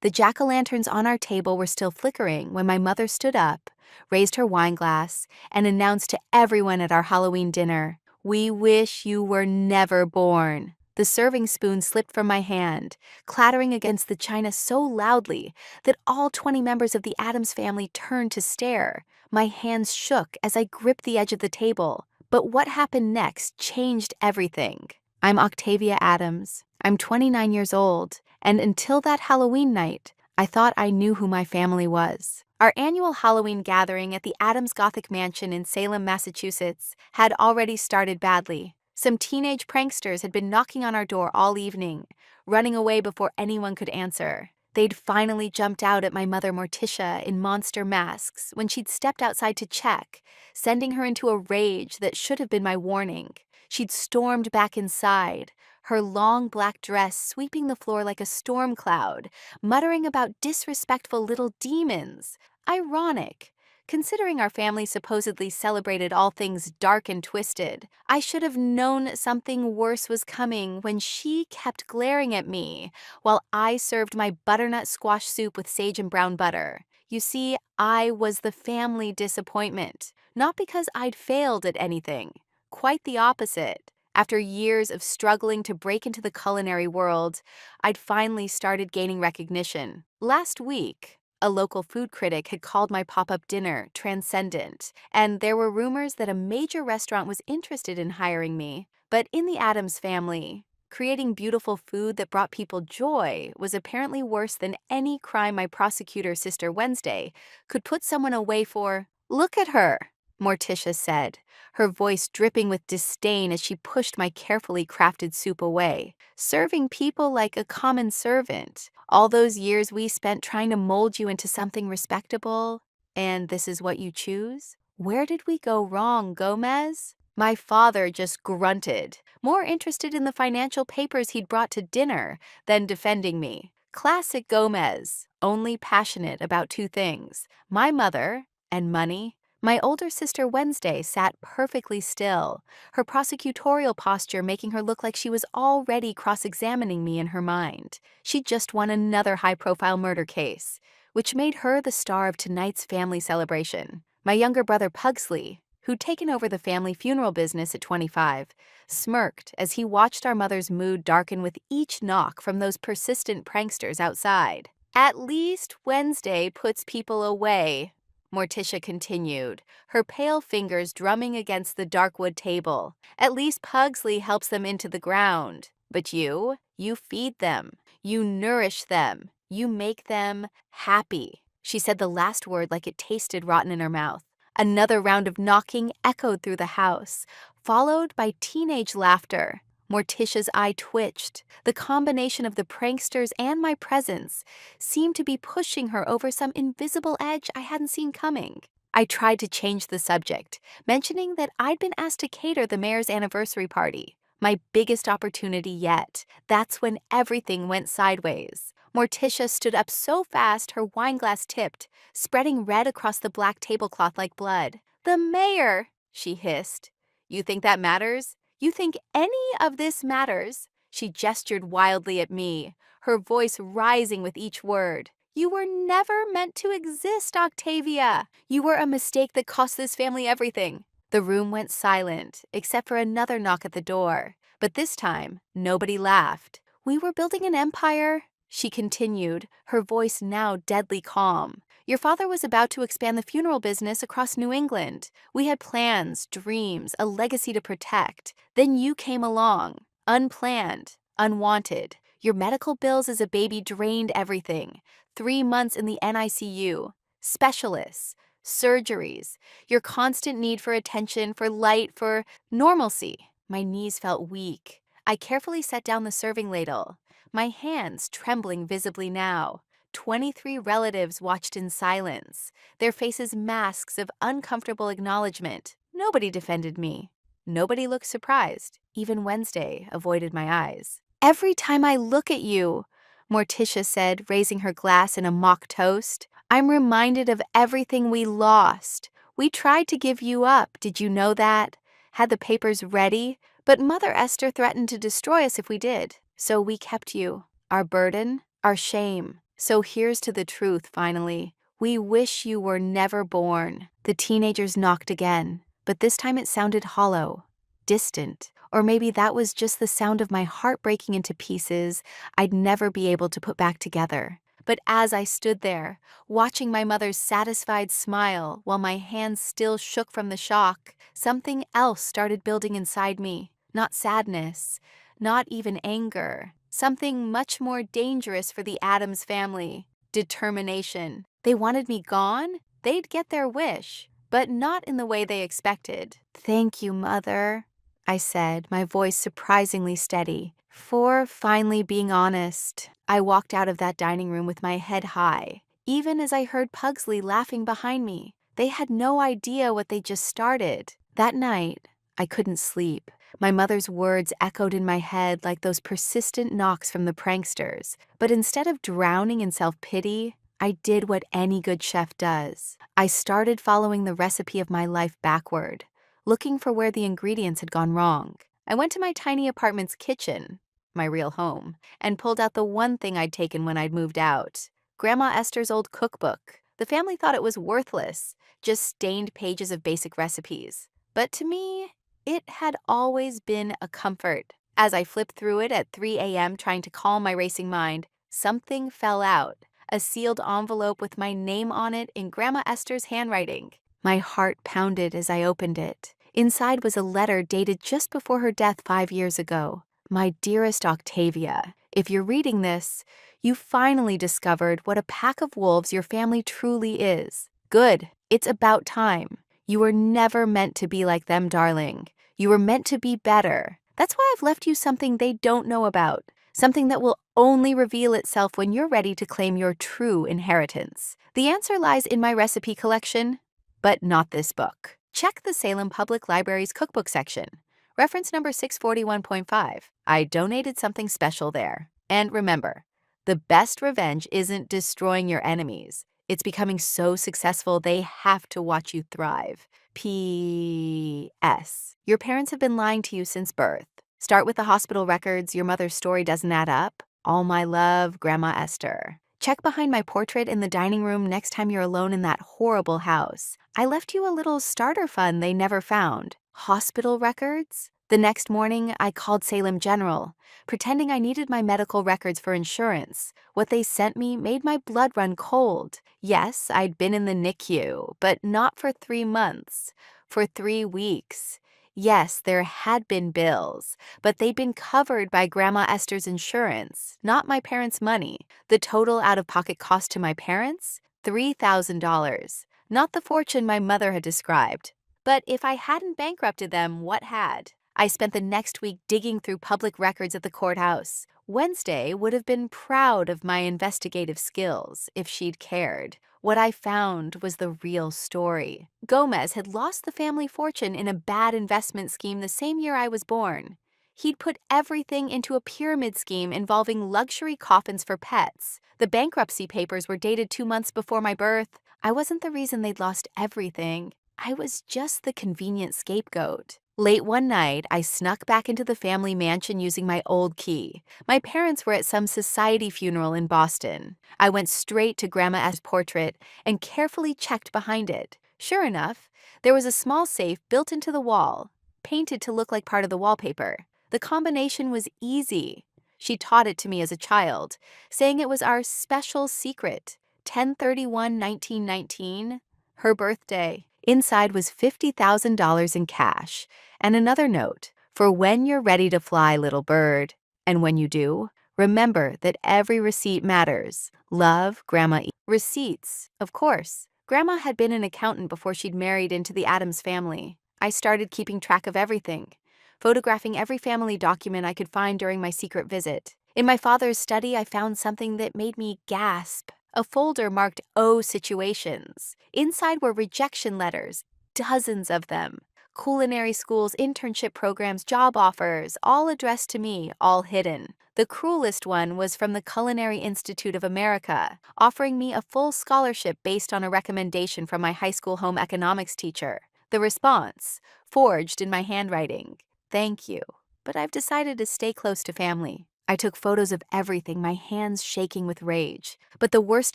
The jack-o'-lanterns on our table were still flickering when my mother stood up, raised her wine glass, and announced to everyone at our Halloween dinner, "We wish you were never born." The serving spoon slipped from my hand, clattering against the china so loudly that all 20 members of the Addams family turned to stare. My hands shook as I gripped the edge of the table, but what happened next changed everything. I'm Octavia Addams. I'm 29 years old, and until that Halloween night, I thought I knew who my family was. Our annual Halloween gathering at the Addams Gothic Mansion in Salem, Massachusetts, had already started badly. Some teenage pranksters had been knocking on our door all evening, running away before anyone could answer. They'd finally jumped out at my mother Morticia in monster masks when she'd stepped outside to check, sending her into a rage that should have been my warning. She'd stormed back inside, her long black dress sweeping the floor like a storm cloud, muttering about disrespectful little demons. Ironic. Considering our family supposedly celebrated all things dark and twisted, I should have known something worse was coming when she kept glaring at me while I served my butternut squash soup with sage and brown butter. You see, I was the family disappointment, not because I'd failed at anything. Quite the opposite. After years of struggling to break into the culinary world, I'd finally started gaining recognition. Last week, a local food critic had called my pop-up dinner transcendent, and there were rumors that a major restaurant was interested in hiring me. But in the Addams family, creating beautiful food that brought people joy was apparently worse than any crime my prosecutor sister Wednesday could put someone away for. "Look at her," Morticia said, her voice dripping with disdain as she pushed my carefully crafted soup away. "Serving people like a common servant. All those years we spent trying to mold you into something respectable, and this is what you choose? Where did we go wrong, Gomez?" My father just grunted, more interested in the financial papers he'd brought to dinner than defending me. Classic Gomez, only passionate about two things, my mother and money. My older sister Wednesday sat perfectly still, her prosecutorial posture making her look like she was already cross-examining me in her mind. She'd just won another high-profile murder case, which made her the star of tonight's family celebration. My younger brother Pugsley, who'd taken over the family funeral business at 25, smirked as he watched our mother's mood darken with each knock from those persistent pranksters outside. "At least Wednesday puts people away," Morticia continued, her pale fingers drumming against the dark wood table. "At least Pugsley helps them into the ground. But you feed them. You nourish them. You make them happy." She said the last word like it tasted rotten in her mouth. Another round of knocking echoed through the house, followed by teenage laughter. Morticia's eye twitched. The combination of the pranksters and my presence seemed to be pushing her over some invisible edge I hadn't seen coming. I tried to change the subject, mentioning that I'd been asked to cater the mayor's anniversary party. My biggest opportunity yet. That's when everything went sideways. Morticia stood up so fast her wine glass tipped, spreading red across the black tablecloth like blood. "The mayor," she hissed. "You think that matters? You think any of this matters?" She gestured wildly at me, her voice rising with each word. "You were never meant to exist, Octavia. You were a mistake that cost this family everything." The room went silent, except for another knock at the door. But this time, nobody laughed. "We were building an empire," she continued, her voice now deadly calm. "Your father was about to expand the funeral business across New England. We had plans, dreams, a legacy to protect. Then you came along, unplanned, unwanted. Your medical bills as a baby drained everything. 3 months in the NICU, specialists, surgeries, your constant need for attention, for light, for normalcy." My knees felt weak. I carefully set down the serving ladle, my hands trembling visibly now. 23 relatives watched in silence, their faces masks of uncomfortable acknowledgement. Nobody defended me. Nobody looked surprised. Even Wednesday avoided my eyes. "Every time I look at you," Morticia said, raising her glass in a mock toast, "I'm reminded of everything we lost. We tried to give you up, did you know that? Had the papers ready, but Mother Esther threatened to destroy us if we did. So we kept you. Our burden, our shame. So here's to the truth, finally. We wish you were never born. The teenagers knocked again, but this time it sounded hollow, distant, or maybe that was just the sound of my heart breaking into pieces I'd never be able to put back together. But as I stood there, watching my mother's satisfied smile while my hands still shook from the shock, something else started building inside me. Not sadness, not even anger. Something much more dangerous for the Addams family. Determination. They wanted me gone? They'd get their wish, but not in the way they expected. "Thank you, Mother," I said, my voice surprisingly steady, for finally being honest. I walked out of that dining room with my head high, even as I heard Pugsley laughing behind me. They had no idea what they just started. That night, I couldn't sleep. My mother's words echoed in my head like those persistent knocks from the pranksters. But instead of drowning in self-pity, I did what any good chef does. I started following the recipe of my life backward, looking for where the ingredients had gone wrong. I went to my tiny apartment's kitchen, my real home, and pulled out the one thing I'd taken when I'd moved out: Grandma Esther's old cookbook. The family thought it was worthless, just stained pages of basic recipes. But to me, it had always been a comfort. As I flipped through it at 3 a.m. trying to calm my racing mind, something fell out. A sealed envelope with my name on it in Grandma Esther's handwriting. My heart pounded as I opened it. Inside was a letter dated just before her death 5 years ago. "My dearest Octavia, if you're reading this, you finally discovered what a pack of wolves your family truly is. Good. It's about time. You were never meant to be like them, darling. You were meant to be better. That's why I've left you something they don't know about. Something that will only reveal itself when you're ready to claim your true inheritance. The answer lies in my recipe collection, but not this book. Check the Salem Public Library's cookbook section. Reference number 641.5. I donated something special there. And remember, the best revenge isn't destroying your enemies. It's becoming so successful they have to watch you thrive. P.S. Your parents have been lying to you since birth. Start with the hospital records. Your mother's story doesn't add up. All my love, Grandma Esther. Check behind my portrait in the dining room next time you're alone in that horrible house. I left you a little starter fund they never found. Hospital records? The next morning, I called Salem General, pretending I needed my medical records for insurance. What they sent me made my blood run cold. Yes, I'd been in the NICU, but not for 3 months. For 3 weeks. Yes, there had been bills, but they'd been covered by Grandma Esther's insurance, not my parents' money. The total out-of-pocket cost to my parents? $3,000. Not the fortune my mother had described. But if I hadn't bankrupted them, what had? I spent the next week digging through public records at the courthouse. Wednesday would have been proud of my investigative skills if she'd cared. What I found was the real story. Gomez had lost the family fortune in a bad investment scheme the same year I was born. He'd put everything into a pyramid scheme involving luxury coffins for pets. The bankruptcy papers were dated 2 months before my birth. I wasn't the reason they'd lost everything. I was just the convenient scapegoat. Late one night, I snuck back into the family mansion using my old key. My parents were at some society funeral in Boston. I went straight to Grandma Esther's portrait and carefully checked behind it. Sure enough, there was a small safe built into the wall, painted to look like part of the wallpaper. The combination was easy. She taught it to me as a child, saying it was our special secret. 10/31/1919, her birthday. Inside was $50,000 in cash and another note: "For when you're ready to fly, little bird. And when you do, remember that every receipt matters. Love, Grandma E." Receipts, of course. Grandma had been an accountant before she'd married into the Addams family. I started keeping track of everything, photographing every family document I could find during my secret visit. In my father's study, I found something that made me gasp. A folder marked O situations. Inside were rejection letters, dozens of them. Culinary schools, internship programs, job offers, all addressed to me, all hidden. The cruelest one was from the Culinary Institute of America, offering me a full scholarship based on a recommendation from my high school home economics teacher. The response, forged in my handwriting: "Thank you, but I've decided to stay close to family." I took photos of everything, my hands shaking with rage. But the worst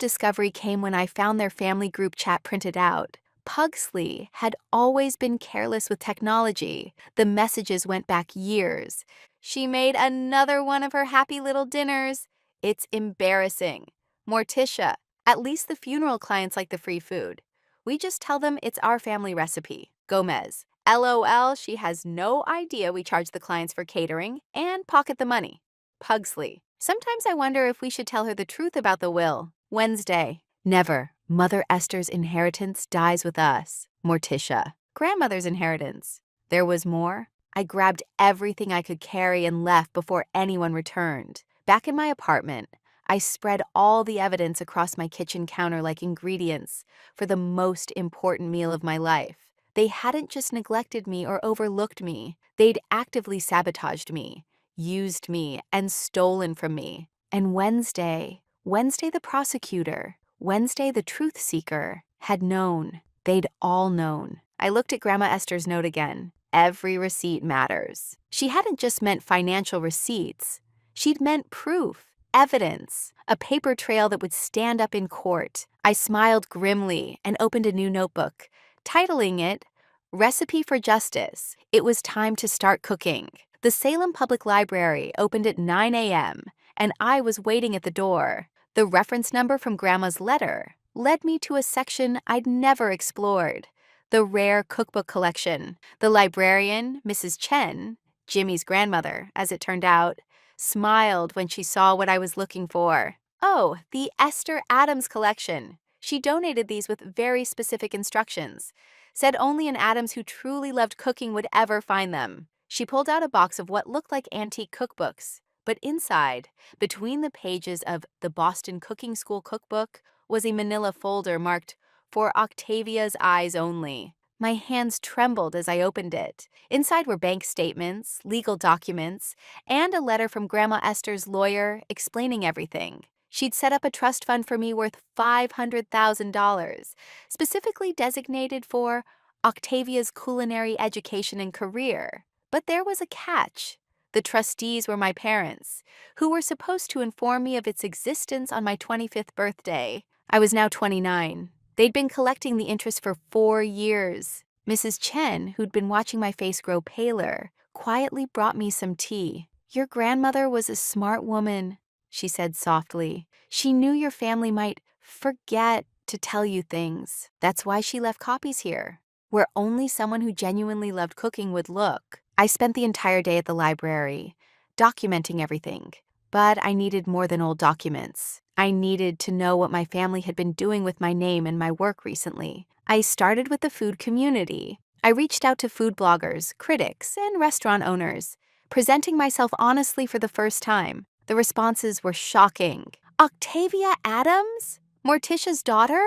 discovery came when I found their family group chat printed out. Pugsley had always been careless with technology. The messages went back years. She made another one of her happy little dinners. It's embarrassing. Morticia, at least the funeral clients like the free food. We just tell them it's our family recipe. Gomez. LOL, she has no idea we charge the clients for catering and pocket the money. Pugsley. Sometimes I wonder if we should tell her the truth about the will. Wednesday. Never. Mother Esther's inheritance dies with us. Morticia. Grandmother's inheritance. There was more. I grabbed everything I could carry and left before anyone returned. Back in my apartment, I spread all the evidence across my kitchen counter like ingredients for the most important meal of my life. They hadn't just neglected me or overlooked me. They'd actively sabotaged me, used me, and stolen from me. And Wednesday the prosecutor, Wednesday the truth seeker, had known. They'd all known. I looked at Grandma Esther's note again. Every receipt matters. She hadn't just meant financial receipts. She'd meant proof, evidence, a paper trail that would stand up in court. I smiled grimly and opened a new notebook, titling it Recipe for Justice. It was time to start cooking. The Salem Public Library opened at 9 a.m., and I was waiting at the door. The reference number from Grandma's letter led me to a section I'd never explored, the rare cookbook collection. The librarian, Mrs. Chen, Jimmy's grandmother, as it turned out, smiled when she saw what I was looking for. Oh, the Esther Adams collection. She donated these with very specific instructions. Said only an Adams who truly loved cooking would ever find them. She pulled out a box of what looked like antique cookbooks, but inside, between the pages of the Boston Cooking School cookbook, was a manila folder marked "For Octavia's Eyes Only." My hands trembled as I opened it. Inside were bank statements, legal documents, and a letter from Grandma Esther's lawyer explaining everything. She'd set up a trust fund for me worth $500,000, specifically designated for Octavia's culinary education and career. But there was a catch. The trustees were my parents, who were supposed to inform me of its existence on my 25th birthday. I was now 29. They'd been collecting the interest for 4 years. Mrs. Chen, who'd been watching my face grow paler, quietly brought me some tea. "Your grandmother was a smart woman," she said softly. "She knew your family might forget to tell you things. That's why she left copies here, where only someone who genuinely loved cooking would look." I spent the entire day at the library, documenting everything. But I needed more than old documents. I needed to know what my family had been doing with my name and my work recently. I started with the food community. I reached out to food bloggers, critics, and restaurant owners, presenting myself honestly for the first time. The responses were shocking. "Octavia Adams? Morticia's daughter?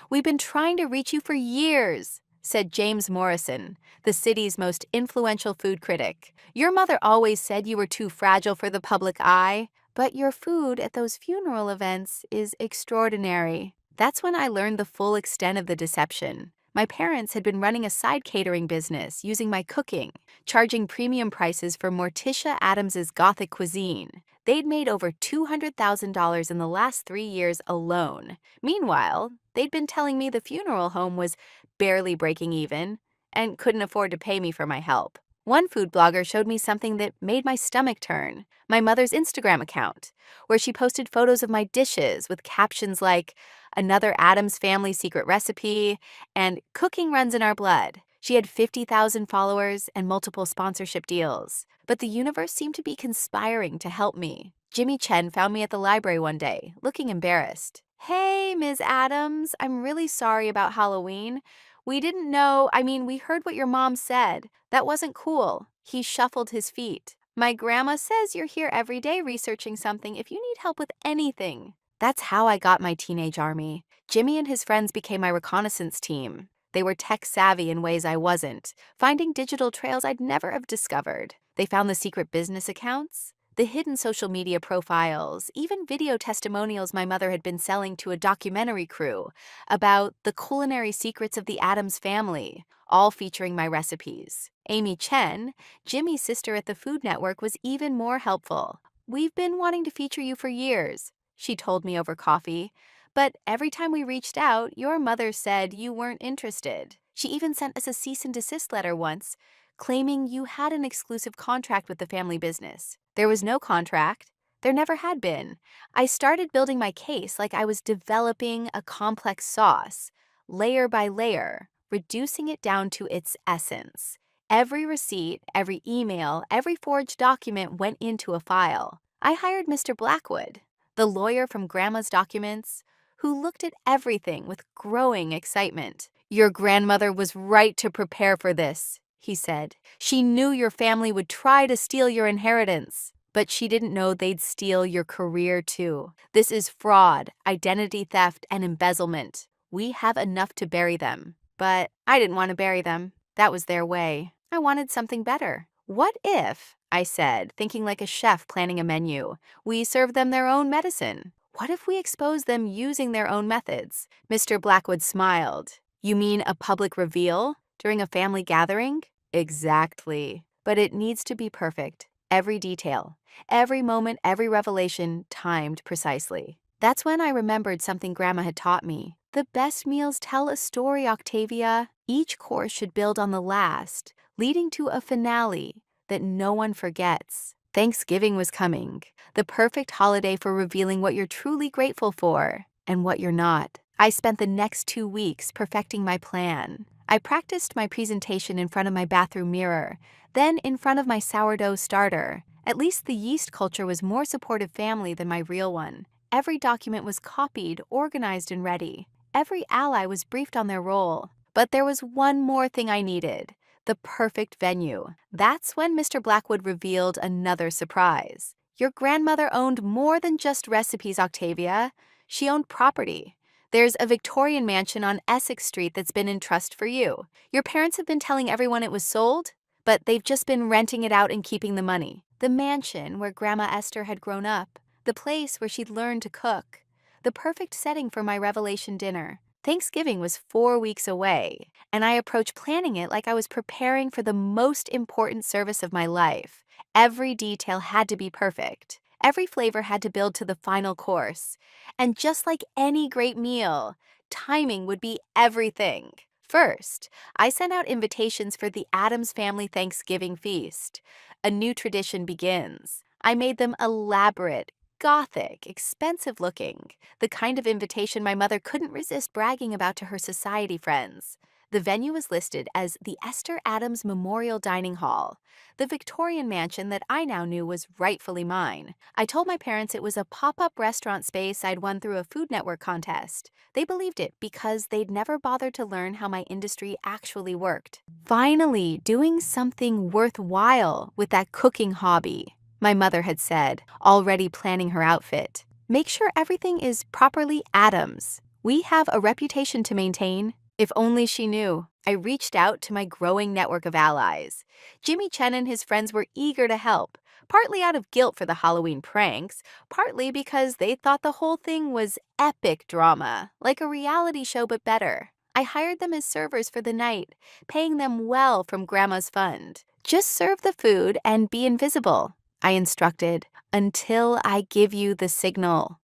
We've been trying to reach you for years," said James Morrison, the city's most influential food critic. "Your mother always said you were too fragile for the public eye, but your food at those funeral events is extraordinary." That's when I learned the full extent of the deception. My parents had been running a side catering business using my cooking, charging premium prices for Morticia Adams's Gothic cuisine. They'd made over $200,000 in the last 3 years alone. Meanwhile, they'd been telling me the funeral home was barely breaking even and couldn't afford to pay me for my help. One food blogger showed me something that made my stomach turn: my mother's Instagram account, where she posted photos of my dishes with captions like "Another Addams Family secret recipe" and "Cooking runs in our blood." She had 50,000 followers and multiple sponsorship deals. But the universe seemed to be conspiring to help me. Jimmy Chen found me at the library one day, looking embarrassed. "Hey, Ms. Adams, I'm really sorry about Halloween. We didn't know, we heard what your mom said. That wasn't cool." He shuffled his feet. "My grandma says you're here every day researching something if you need help with anything." That's how I got my teenage army. Jimmy and his friends became my reconnaissance team. They were tech-savvy in ways I wasn't, finding digital trails I'd never have discovered. They found the secret business accounts, the hidden social media profiles, even video testimonials my mother had been selling to a documentary crew about the culinary secrets of the Addams family, all featuring my recipes. Amy Chen, Jimmy's sister at the Food Network, was even more helpful. "We've been wanting to feature you for years," she told me over coffee. "But every time we reached out, your mother said you weren't interested. She even sent us a cease and desist letter once, claiming you had an exclusive contract with the family business. There was no contract. There never had been. I started building my case like I was developing a complex sauce, layer by layer, reducing it down to its essence. Every receipt, every email, every forged document went into a file. I hired Mr. Blackwood, the lawyer from Grandma's documents, who looked at everything with growing excitement. "Your grandmother was right to prepare for this," he said. "She knew your family would try to steal your inheritance, but she didn't know they'd steal your career too. This is fraud, identity theft, and embezzlement. We have enough to bury them." But I didn't want to bury them. That was their way. I wanted something better. "What if," I said, thinking like a chef planning a menu, "we serve them their own medicine? What if we expose them using their own methods?" Mr. Blackwood smiled. "You mean a public reveal? During a family gathering?" "Exactly. But it needs to be perfect. Every detail, every moment, every revelation timed precisely." That's when I remembered something Grandma had taught me. The best meals tell a story, Octavia. Each course should build on the last, leading to a finale that no one forgets. Thanksgiving was coming, the perfect holiday for revealing what you're truly grateful for and what you're not. I spent the next 2 weeks perfecting my plan. I practiced my presentation in front of my bathroom mirror, then in front of my sourdough starter. At least the yeast culture was more supportive family than my real one. Every document was copied, organized, and ready. Every ally was briefed on their role. But there was one more thing I needed: the perfect venue. That's when Mr. Blackwood revealed another surprise. Your grandmother owned more than just recipes, Octavia. She owned property. There's a Victorian mansion on Essex Street that's been in trust for you. Your parents have been telling everyone it was sold, but they've just been renting it out and keeping the money. The mansion where Grandma Esther had grown up. The place where she'd learned to cook. The perfect setting for my revelation dinner. Thanksgiving was 4 weeks away, and I approached planning it like I was preparing for the most important service of my life. Every detail had to be perfect. Every flavor had to build to the final course. And just like any great meal, timing would be everything. First, I sent out invitations for the Addams family Thanksgiving feast. A new tradition begins. I made them elaborate, Gothic, expensive looking, the kind of invitation my mother couldn't resist bragging about to her society friends. The venue was listed as the Esther Adams Memorial Dining Hall, the Victorian mansion that I now knew was rightfully mine. I told my parents it was a pop-up restaurant space I'd won through a Food Network contest. They believed it because they'd never bothered to learn how my industry actually worked. Finally, doing something worthwhile with that cooking hobby, my mother had said, already planning her outfit. "Make sure everything is properly Adams. We have a reputation to maintain." If only she knew. I reached out to my growing network of allies. Jimmy Chen and his friends were eager to help, partly out of guilt for the Halloween pranks, partly because they thought the whole thing was epic drama, like a reality show but better. I hired them as servers for the night, paying them well from Grandma's fund. "Just serve the food and be invisible," I instructed, "until I give you the signal."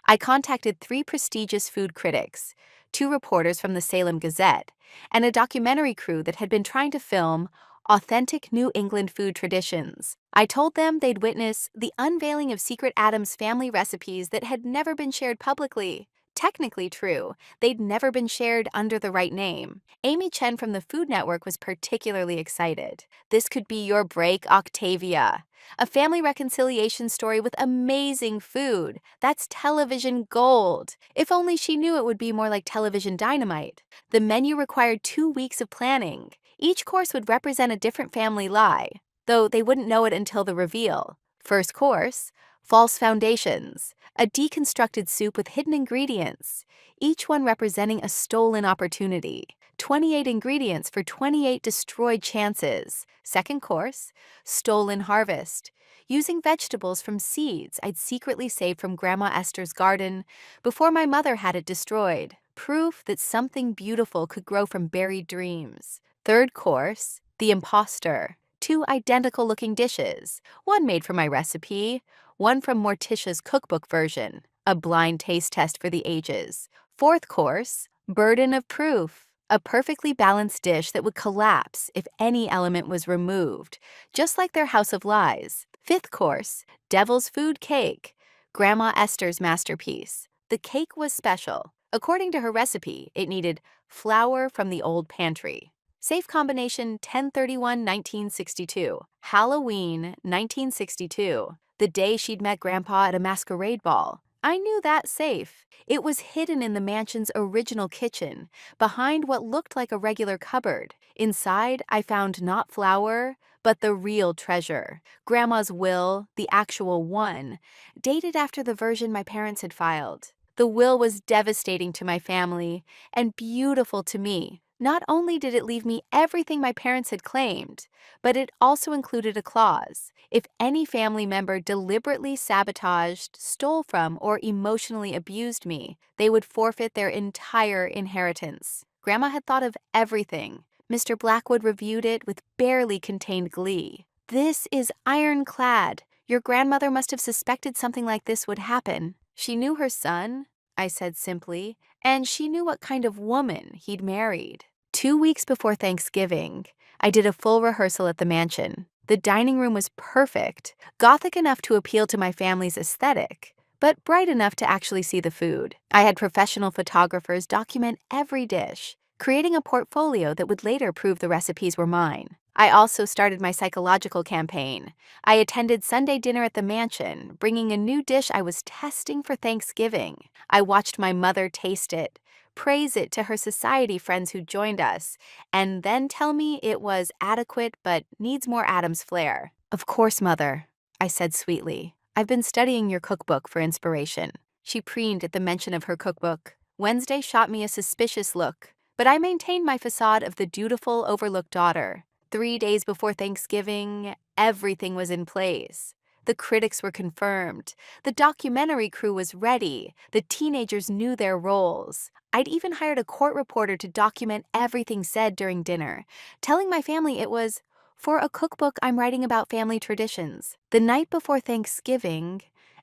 I contacted 3 prestigious food critics, 2 reporters from the Salem Gazette, and a documentary crew that had been trying to film authentic New England food traditions. I told them they'd witness the unveiling of secret Addams family recipes that had never been shared publicly. Technically true, they'd never been shared under the right name. Amy Chen from the Food Network was particularly excited. "This could be your break, Octavia. A family reconciliation story with amazing food. That's television gold." If only she knew it would be more like television dynamite. The menu required 2 weeks of planning. Each course would represent a different family lie, though they wouldn't know it until the reveal. First course, false foundations, a deconstructed soup with hidden ingredients, each one representing a stolen opportunity. 28 ingredients for 28 destroyed chances. Second course, stolen harvest, using vegetables from seeds I'd secretly saved from Grandma Esther's garden before my mother had it destroyed. Proof that something beautiful could grow from buried dreams. Third course, the imposter. 2 identical-looking dishes, one made for my recipe, one from Morticia's cookbook version, a blind taste test for the ages. Fourth course, burden of proof, a perfectly balanced dish that would collapse if any element was removed, just like their House of Lies. Fifth course, devil's food cake, Grandma Esther's masterpiece. The cake was special. According to her recipe, it needed flour from the old pantry. Safe combination 10/31/1962. Halloween 1962. The day she'd met Grandpa at a masquerade ball. I knew that safe. It was hidden in the mansion's original kitchen, behind what looked like a regular cupboard. Inside, I found not flour, but the real treasure. Grandma's will, the actual one, dated after the version my parents had filed. The will was devastating to my family and beautiful to me. Not only did it leave me everything my parents had claimed, but it also included a clause. If any family member deliberately sabotaged, stole from, or emotionally abused me, they would forfeit their entire inheritance. Grandma had thought of everything. Mr. Blackwood reviewed it with barely contained glee. "This is ironclad. Your grandmother must have suspected something like this would happen. She knew her son," I said simply, "and she knew what kind of woman he'd married." 2 weeks before Thanksgiving, I did a full rehearsal at the mansion. The dining room was perfect, gothic enough to appeal to my family's aesthetic, but bright enough to actually see the food. I had professional photographers document every dish, creating a portfolio that would later prove the recipes were mine. I also started my psychological campaign. I attended Sunday dinner at the mansion, bringing a new dish I was testing for Thanksgiving. I watched my mother taste it, praise it to her society friends who joined us, and then tell me it was adequate but needs more Adam's flair. "Of course, Mother," I said sweetly. "I've been studying your cookbook for inspiration." She preened at the mention of her cookbook. Wednesday shot me a suspicious look, but I maintained my facade of the dutiful, overlooked daughter. 3 days before Thanksgiving, everything was in place. The critics were confirmed. The documentary crew was ready. The teenagers knew their roles. I'd even hired a court reporter to document everything said during dinner, telling my family it was for a cookbook I'm writing about family traditions. The night before Thanksgiving,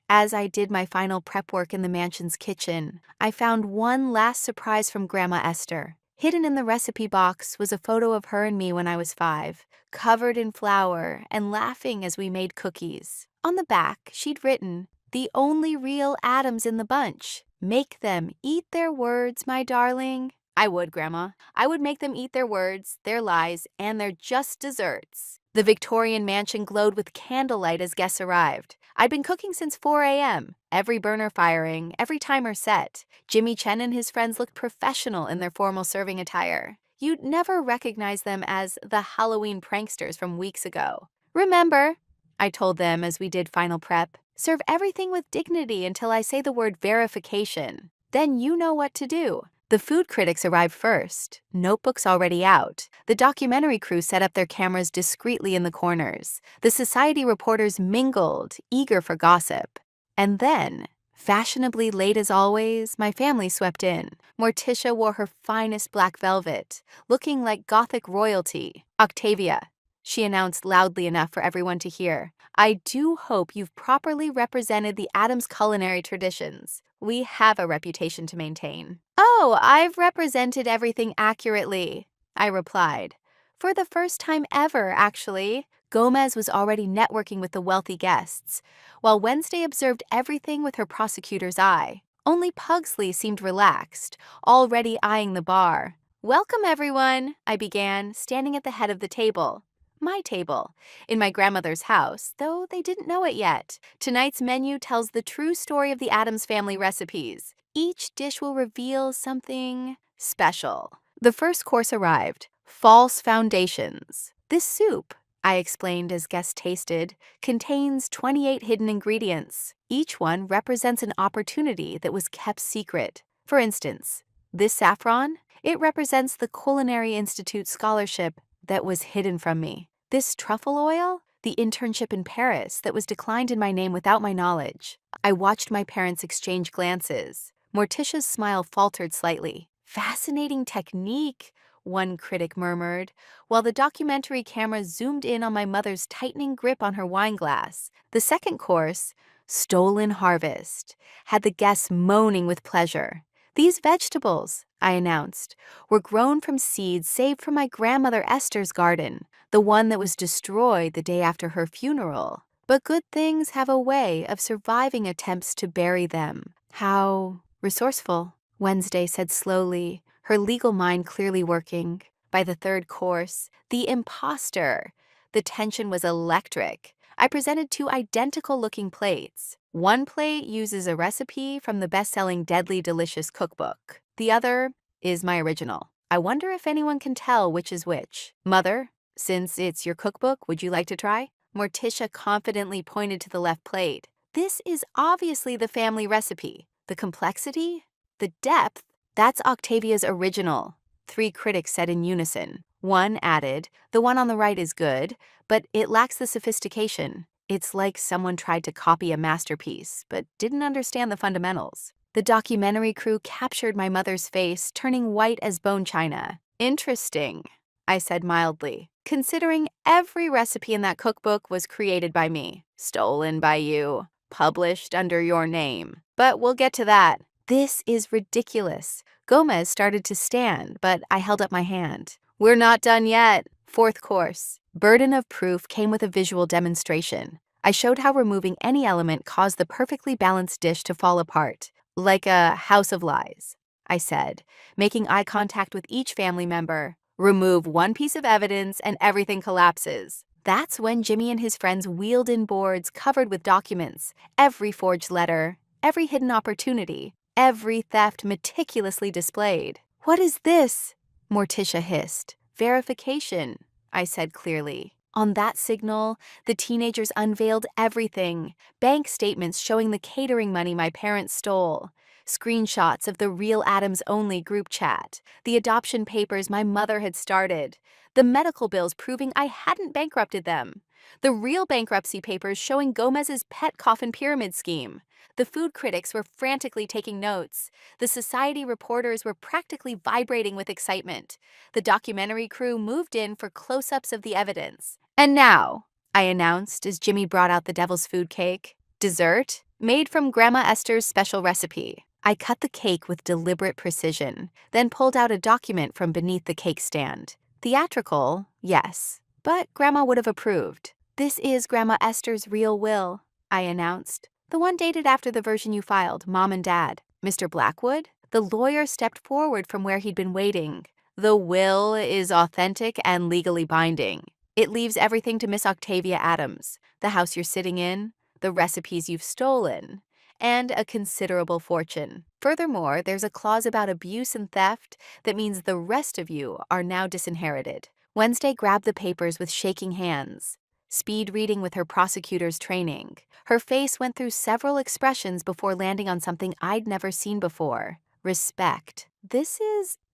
as I did my final prep work in the mansion's kitchen, I found one last surprise from Grandma Esther. Hidden in the recipe box was a photo of her and me when I was 5, covered in flour and laughing as we made cookies. On the back, she'd written, "The only real Adams in the bunch. Make them eat their words, my darling." I would, Grandma. I would make them eat their words, their lies, and their just desserts. The Victorian mansion glowed with candlelight as guests arrived. I'd been cooking since 4 a.m., every burner firing, every timer set. Jimmy Chen and his friends looked professional in their formal serving attire. You'd never recognize them as the Halloween pranksters from weeks ago. "Remember," I told them as we did final prep, "serve everything with dignity until I say the word verification. Then you know what to do." The food critics arrived first, notebooks already out. The documentary crew set up their cameras discreetly in the corners. The society reporters mingled, eager for gossip. And then, fashionably late as always, my family swept in. Morticia wore her finest black velvet, looking like Gothic royalty. "Octavia," she announced loudly enough for everyone to hear, "I do hope you've properly represented the Addams culinary traditions. We have a reputation to maintain." "Oh, I've represented everything accurately," I replied. For the first time ever, actually. Gomez was already networking with the wealthy guests, while Wednesday observed everything with her prosecutor's eye. Only Pugsley seemed relaxed, already eyeing the bar. "Welcome, everyone," I began, standing at the head of the table. My table, in my grandmother's house, though they didn't know it yet. Tonight's menu tells the true story of the Addams family recipes. Each dish will reveal something special. The first course arrived, false foundations. "This soup," I explained as guests tasted, "contains 28 hidden ingredients. Each one represents an opportunity that was kept secret. For instance, this saffron, it represents the Culinary Institute scholarship that was hidden from me. This truffle oil, the internship in Paris that was declined in my name without my knowledge." I watched my parents exchange glances. Morticia's smile faltered slightly. "Fascinating technique," one critic murmured, while the documentary camera zoomed in on my mother's tightening grip on her wine glass. The second course, Stolen harvest had the guests moaning with pleasure. These vegetables, I announced, were grown from seeds saved from my grandmother Esther's garden, the one that was destroyed the day after her funeral. But good things have a way of surviving attempts to bury them. How resourceful, Wednesday said slowly, her legal mind clearly working. By the third course, the imposter. The tension was electric. I presented two identical-looking plates. One plate uses a recipe from the best-selling Deadly Delicious cookbook. The other is my original. I wonder if anyone can tell which is which. Mother, since it's your cookbook, would you like to try? Morticia confidently pointed to the left plate. This is obviously the family recipe. The complexity? The depth? That's Octavia's original. 3 critics said in unison. One added, the one on the right is good, but it lacks the sophistication. It's like someone tried to copy a masterpiece, but didn't understand the fundamentals. The documentary crew captured my mother's face, turning white as bone china. Interesting, I said mildly, considering every recipe in that cookbook was created by me, stolen by you, published under your name. But we'll get to that. This is ridiculous. Gomez started to stand, but I held up my hand. We're not done yet. 4th course. Burden of proof came with a visual demonstration. I showed how removing any element caused the perfectly balanced dish to fall apart, like a house of lies, I said, making eye contact with each family member. Remove one piece of evidence and everything collapses. That's when Jimmy and his friends wheeled in boards covered with documents, every forged letter, every hidden opportunity, every theft meticulously displayed. What is this? Morticia hissed. Verification, I said clearly. On that signal, the teenagers unveiled everything. Bank statements showing the catering money my parents stole. Screenshots of the Real Adams Only group chat. The adoption papers my mother had started. The medical bills proving I hadn't bankrupted them. The real bankruptcy papers showing Gomez's pet coffin pyramid scheme. The food critics were frantically taking notes. The society reporters were practically vibrating with excitement. The documentary crew moved in for close-ups of the evidence. And now, I announced as Jimmy brought out the devil's food cake. Dessert, made from Grandma Esther's special recipe. I cut the cake with deliberate precision, then pulled out a document from beneath the cake stand. Theatrical, yes, but Grandma would have approved. This is Grandma Esther's real will, I announced. The one dated after the version you filed, Mom and Dad. Mr. Blackwood? The lawyer stepped forward from where he'd been waiting. The will is authentic and legally binding. It leaves everything to Miss Octavia Adams, the house you're sitting in, the recipes you've stolen, and a considerable fortune. Furthermore, there's a clause about abuse and theft that means the rest of you are now disinherited. Wednesday grabbed the papers with shaking hands. Speed reading with her prosecutor's training. Her face went through several expressions before landing on something I'd never seen before. Respect.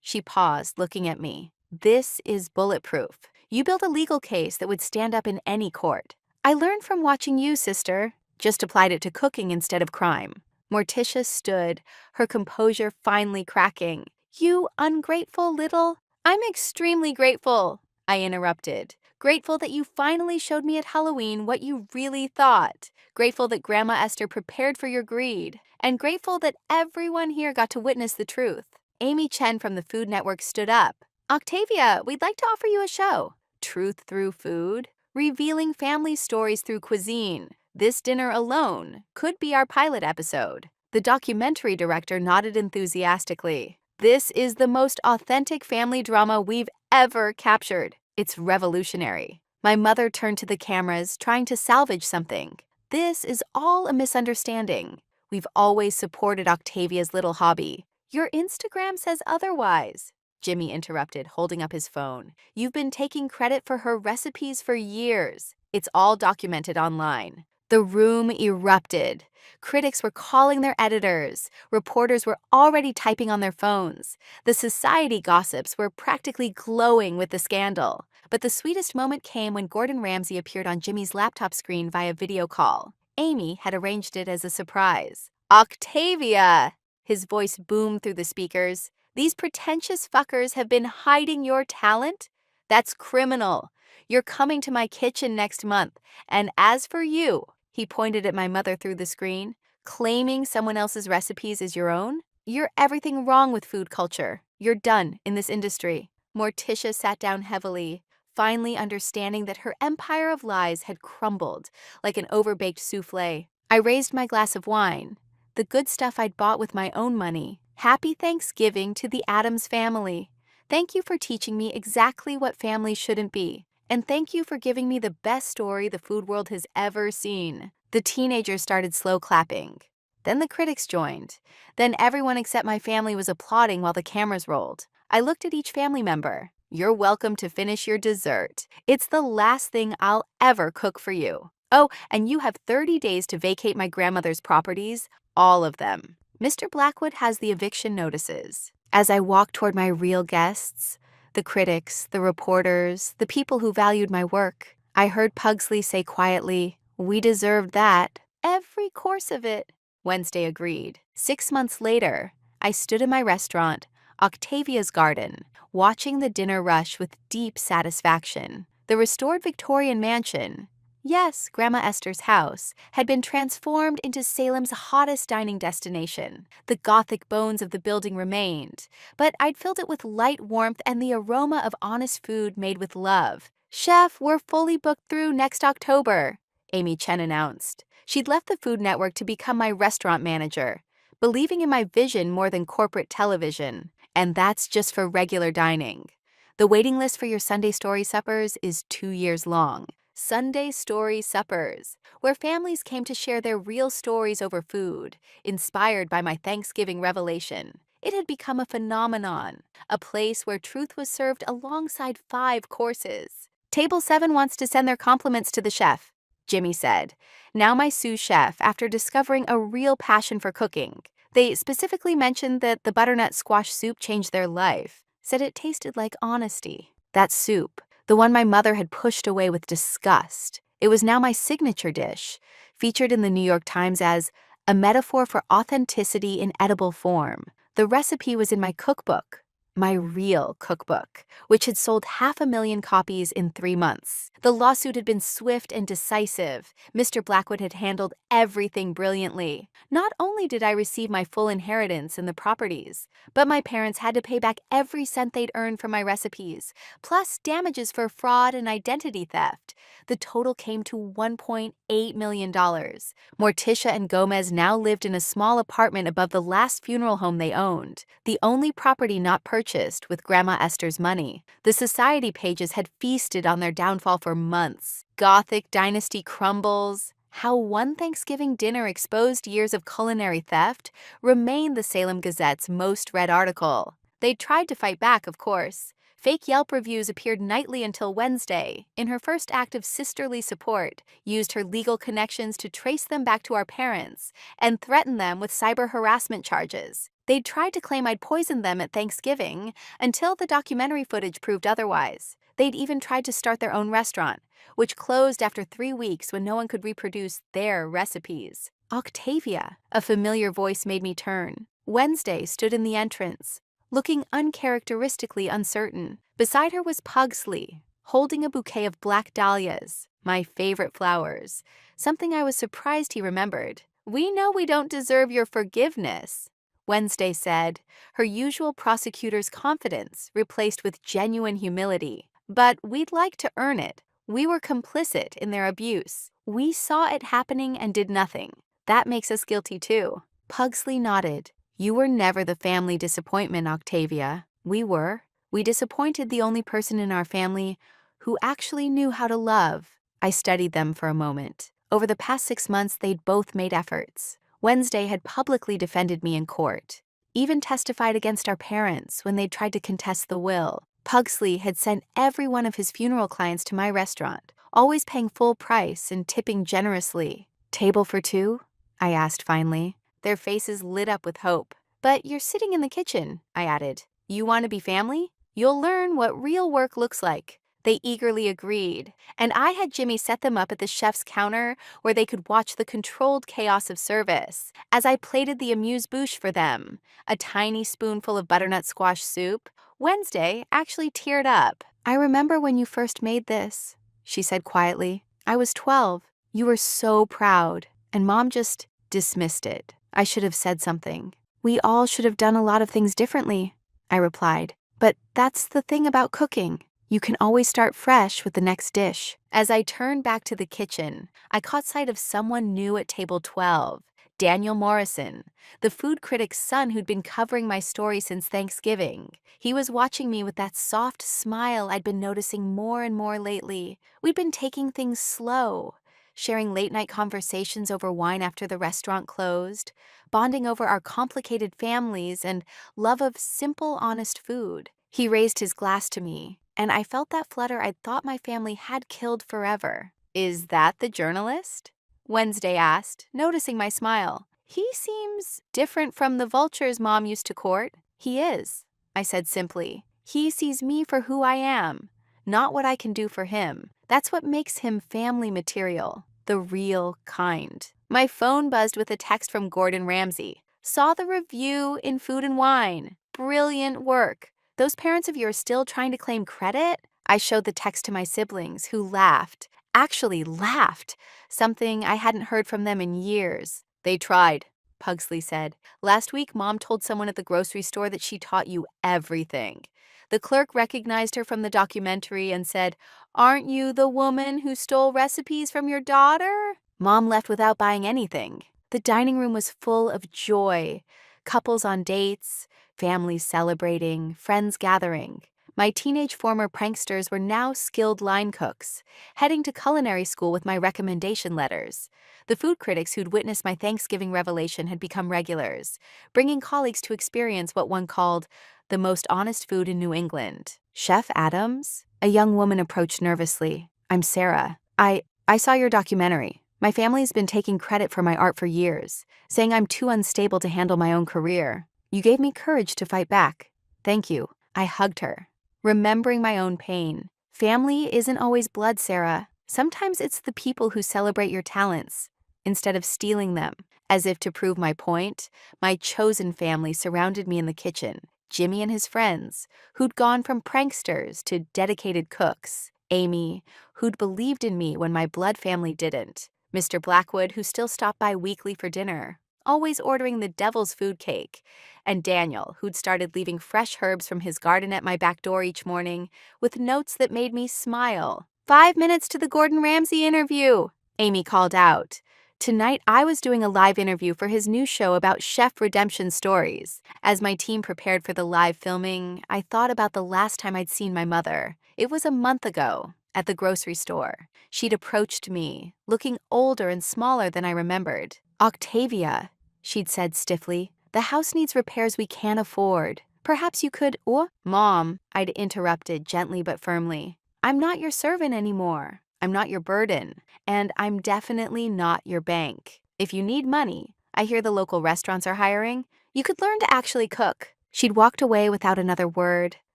She paused, looking at me. This is bulletproof. You built a legal case that would stand up in any court. I learned from watching you, sister. Just applied it to cooking instead of crime. Morticia stood, her composure finally cracking. You ungrateful little... I'm extremely grateful, I interrupted. Grateful that you finally showed me at Halloween what you really thought. Grateful that Grandma Esther prepared for your greed. And grateful that everyone here got to witness the truth. Amy Chen from the Food Network stood up. Octavia, we'd like to offer you a show. Truth through food? Revealing family stories through cuisine. This dinner alone could be our pilot episode. The documentary director nodded enthusiastically. This is the most authentic family drama we've ever captured. It's revolutionary. My mother turned to the cameras, trying to salvage something. This is all a misunderstanding. We've always supported Octavia's little hobby. Your Instagram says otherwise, Jimmy interrupted, holding up his phone. You've been taking credit for her recipes for years. It's all documented online. The room erupted. Critics were calling their editors. Reporters were already typing on their phones. The society gossips were practically glowing with the scandal. But the sweetest moment came when Gordon Ramsay appeared on Jimmy's laptop screen via video call. Amy had arranged it as a surprise. Octavia! His voice boomed through the speakers. These pretentious fuckers have been hiding your talent? That's criminal. You're coming to my kitchen next month. And as for you, He pointed at my mother through the screen. Claiming someone else's recipes is your own? You're everything wrong with food culture. You're done in this industry. Morticia sat down heavily, finally understanding that her empire of lies had crumbled like an overbaked souffle. I raised my glass of wine, the good stuff I'd bought with my own money. Happy Thanksgiving to the Addams family. Thank you for teaching me exactly what family shouldn't be. And thank you for giving me the best story the food world has ever seen. The teenagers started slow clapping. Then the critics joined. Then everyone except my family was applauding while the cameras rolled. I looked at each family member. You're welcome to finish your dessert. It's the last thing I'll ever cook for you. Oh, and you have 30 days to vacate my grandmother's properties, all of them. Mr. Blackwood has the eviction notices. As I walked toward my real guests, the critics, the reporters, the people who valued my work, I heard Pugsley say quietly, "We deserved that." Every course of it. Wednesday agreed. 6 months later, I stood in my restaurant, Octavia's Garden, watching the dinner rush with deep satisfaction. The restored Victorian mansion, yes, Grandma Esther's house, had been transformed into Salem's hottest dining destination. The Gothic bones of the building remained, but I'd filled it with light warmth and the aroma of honest food made with love. "Chef, we're fully booked through next October," Amy Chen announced. She'd left the Food Network to become my restaurant manager, believing in my vision more than corporate television. And that's just for regular dining. The waiting list for your Sunday Story Suppers is 2 years long. Sunday Story Suppers, where families came to share their real stories over food, inspired by my Thanksgiving revelation. It had become a phenomenon, a place where truth was served alongside 5 courses. Table 7 wants to send their compliments to the chef, Jimmy said, now my sous chef, after discovering a real passion for cooking. They specifically mentioned that the butternut squash soup changed their life, said it tasted like honesty. That soup, the one my mother had pushed away with disgust, it was now my signature dish, featured in the New York Times as a metaphor for authenticity in edible form. The recipe was in my cookbook, my real cookbook, which had sold 500,000 copies in 3 months. The lawsuit had been swift and decisive. Mr. Blackwood had handled everything brilliantly. Not only did I receive my full inheritance in the properties, but my parents had to pay back every cent they'd earned from my recipes, plus damages for fraud and identity theft. The total came to $1.8 million. Morticia and Gomez now lived in a small apartment above the last funeral home they owned, the only property not purchased with Grandma Esther's money. The society pages had feasted on their downfall for months. Gothic dynasty crumbles. How one Thanksgiving dinner exposed years of culinary theft remained the Salem Gazette's most read article. They tried to fight back, of course. Fake Yelp reviews appeared nightly until Wednesday, in her first act of sisterly support, used her legal connections to trace them back to our parents and threaten them with cyber harassment charges. They'd tried to claim I'd poisoned them at Thanksgiving until the documentary footage proved otherwise. They'd even tried to start their own restaurant, which closed after 3 weeks when no one could reproduce their recipes. Octavia, a familiar voice made me turn. Wednesday stood in the entrance, looking uncharacteristically uncertain. Beside her was Pugsley, holding a bouquet of black dahlias, my favorite flowers, something I was surprised he remembered. "We know we don't deserve your forgiveness," Wednesday said, her usual prosecutor's confidence replaced with genuine humility. "But we'd like to earn it. We were complicit in their abuse. We saw it happening and did nothing. That makes us guilty too." Pugsley nodded. "You were never the family disappointment, Octavia. We were. We disappointed the only person in our family who actually knew how to love." I studied them for a moment. Over the past 6 months, they'd both made efforts. Wednesday had publicly defended me in court, even testified against our parents when they'd tried to contest the will. Pugsley had sent every one of his funeral clients to my restaurant, always paying full price and tipping generously. "Table for 2?" I asked finally. Their faces lit up with hope. "But you're sitting in the kitchen," I added. "You want to be family? You'll learn what real work looks like." They eagerly agreed, and I had Jimmy set them up at the chef's counter where they could watch the controlled chaos of service. As I plated the amuse-bouche for them, a tiny spoonful of butternut squash soup, Wednesday actually teared up. "I remember when you first made this," she said quietly. "I was 12. You were so proud, and Mom just dismissed it. I should have said something. We all should have done a lot of things differently, I replied. But that's the thing about cooking. You can always start fresh with the next dish. As I turned back to the kitchen, I caught sight of someone new at table 12, Daniel Morrison, the food critic's son who'd been covering my story since Thanksgiving. He was watching me with that soft smile I'd been noticing more and more lately. We'd been taking things slow, sharing late-night conversations over wine after the restaurant closed, bonding over our complicated families and love of simple, honest food. He raised his glass to me, and I felt that flutter I'd thought my family had killed forever. "Is that the journalist?" Wednesday asked, noticing my smile. "He seems different from the vultures Mom used to court." "He is," I said simply. "He sees me for who I am, not what I can do for him. That's what makes him family material, the real kind." My phone buzzed with a text from Gordon Ramsay. "Saw the review in Food and Wine. Brilliant work. Those parents of yours still trying to claim credit?" I showed the text to my siblings, who laughed. Actually laughed. Something I hadn't heard from them in years. "They tried," Pugsley said. "Last week, Mom told someone at the grocery store that she taught you everything. The clerk recognized her from the documentary and said, 'Aren't you the woman who stole recipes from your daughter?' Mom left without buying anything. The dining room was full of joy. Couples on dates, families celebrating, friends gathering. My teenage former pranksters were now skilled line cooks, heading to culinary school with my recommendation letters. The food critics who'd witnessed my Thanksgiving revelation had become regulars, bringing colleagues to experience what one called the most honest food in New England. "Chef Adams?" A young woman approached nervously. "I'm Sarah. I saw your documentary. My family's been taking credit for my art for years, saying I'm too unstable to handle my own career. You gave me courage to fight back. Thank you." I hugged her, remembering my own pain. Family isn't always blood, Sarah. Sometimes it's the people who celebrate your talents instead of stealing them. As if to prove my point, my chosen family surrounded me in the kitchen. Jimmy and his friends, who'd gone from pranksters to dedicated cooks. Amy, who'd believed in me when my blood family didn't. Mr. Blackwood, who still stopped by weekly for dinner, always ordering the devil's food cake. And Daniel, who'd started leaving fresh herbs from his garden at my back door each morning with notes that made me smile. 5 minutes to the Gordon Ramsay interview, Amy called out. Tonight, I was doing a live interview for his new show about chef redemption stories. As my team prepared for the live filming, I thought about the last time I'd seen my mother. It was a month ago, at the grocery store. She'd approached me, looking older and smaller than I remembered. "Octavia," she'd said stiffly, "the house needs repairs we can't afford. Perhaps you could—" "Mom," I'd interrupted gently but firmly. "I'm not your servant anymore. I'm not your burden. And I'm definitely not your bank. If you need money, I hear the local restaurants are hiring. You could learn to actually cook." She'd walked away without another word,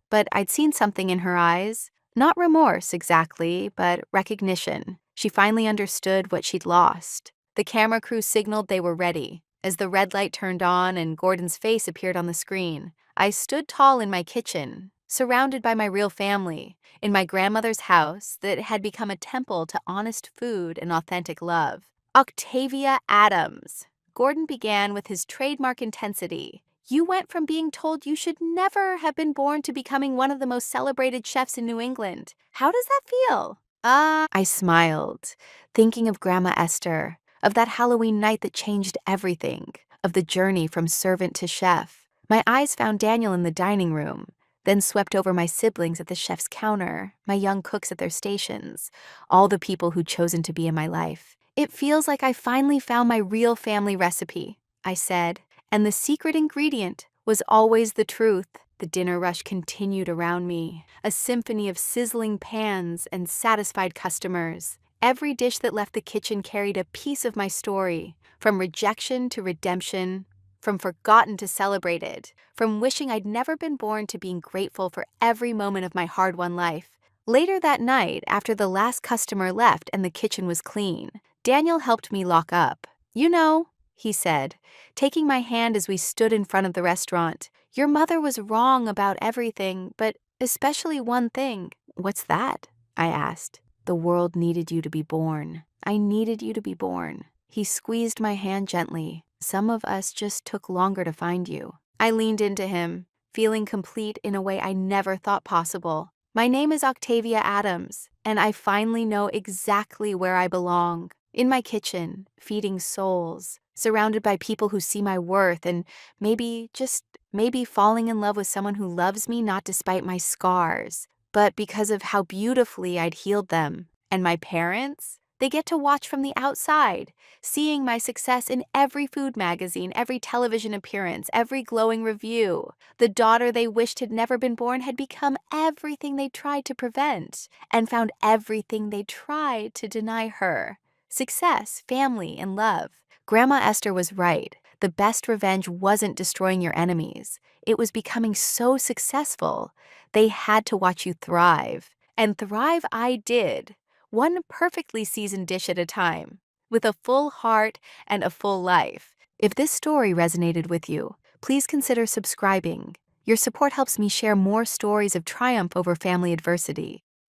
but I'd seen something in her eyes. Not remorse exactly, but recognition. She finally understood what she'd lost. The camera crew signaled they were ready. As the red light turned on and Gordon's face appeared on the screen, I stood tall in my kitchen, surrounded by my real family, in my grandmother's house that had become a temple to honest food and authentic love. "Octavia Adams," Gordon began with his trademark intensity. "You went from being told you should never have been born to becoming one of the most celebrated chefs in New England. How does that feel?" I smiled, thinking of Grandma Esther, of that Halloween night that changed everything, of the journey from servant to chef. My eyes found Daniel in the dining room, then swept over my siblings at the chef's counter, my young cooks at their stations, all the people who'd chosen to be in my life. "It feels like I finally found my real family recipe," I said, and the secret ingredient was always the truth. The dinner rush continued around me, a symphony of sizzling pans and satisfied customers. Every dish that left the kitchen carried a piece of my story, from rejection to redemption, from forgotten to celebrated, from wishing I'd never been born to being grateful for every moment of my hard-won life. Later that night, after the last customer left and the kitchen was clean, Daniel helped me lock up. "You know," he said, taking my hand as we stood in front of the restaurant, "your mother was wrong about everything, but especially one thing." "What's that?" I asked. "The world needed you to be born." I needed you to be born. He squeezed my hand gently. Some of us just took longer to find you. I leaned into him, feeling complete in a way I never thought possible. My name is Octavia Adams, and I finally know exactly where I belong. In my kitchen, feeding souls, surrounded by people who see my worth, and maybe, just maybe, falling in love with someone who loves me not despite my scars, but because of how beautifully I'd healed them. And my parents? They get to watch from the outside, seeing my success in every food magazine, every television appearance, every glowing review. The daughter they wished had never been born had become everything they tried to prevent, and found everything they tried to deny her. Success, family, and love. Grandma Esther was right. The best revenge wasn't destroying your enemies. It was becoming so successful. They had to watch you thrive. And thrive I did. One perfectly seasoned dish at a time, with a full heart and a full life. If this story resonated with you, please consider subscribing. Your support helps me share more stories of triumph over family adversity.